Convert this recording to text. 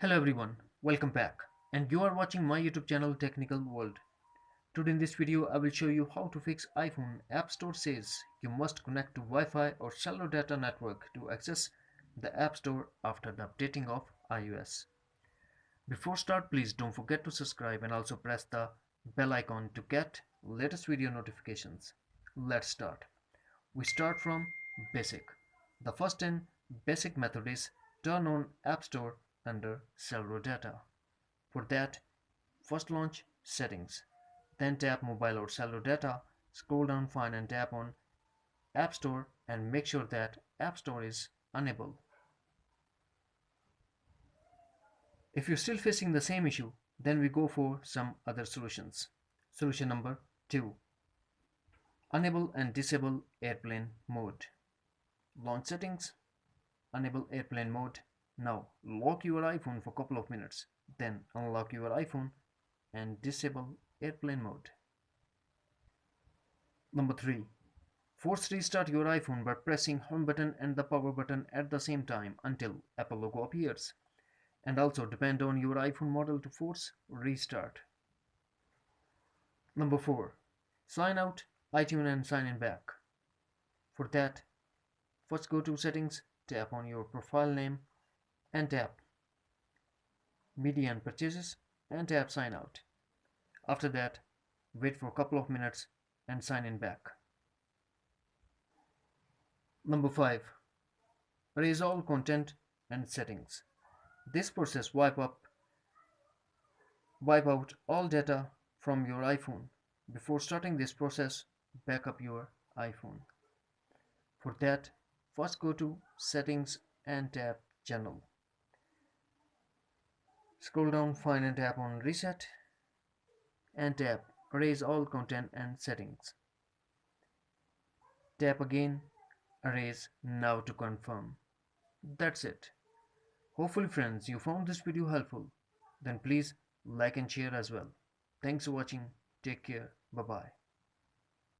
Hello everyone, welcome back, and you are watching my YouTube channel Technical World. Today in this video I will show you how to fix iPhone App Store says you must connect to Wi-Fi or cellular data network to access the App Store after the updating of iOS. Before start, please don't forget to subscribe and also press the bell icon to get latest video notifications. Let's start. We start from basic. The first and basic method is turn on App Store under cellular data. For that, first launch settings, then tap mobile or cellular data, scroll down find and tap on App Store and make sure that App Store is enabled. If you're still facing the same issue, then we go for some other solutions. Solution number 2. Enable and disable airplane mode. Launch settings, enable airplane mode. Now lock your iPhone for a couple of minutes, then unlock your iPhone and disable airplane mode. Number 3. Force restart your iPhone by pressing home button and the power button at the same time until Apple logo appears. And also depend on your iPhone model to force restart. Number 4. Sign out iTunes and sign in back. For that, first go to settings, tap on your profile name and tap media and purchases and tap sign out. After that, wait for a couple of minutes and sign in back. Number 5. Erase all content and settings. This process wipe out all data from your iPhone. Before starting this process, back up your iPhone. For that, first go to settings and tap general. Scroll down, find and tap on reset and tap erase all content and settings. Tap again, erase now to confirm. That's it. Hopefully friends, you found this video helpful. Then please like and share as well. Thanks for watching. Take care. Bye bye.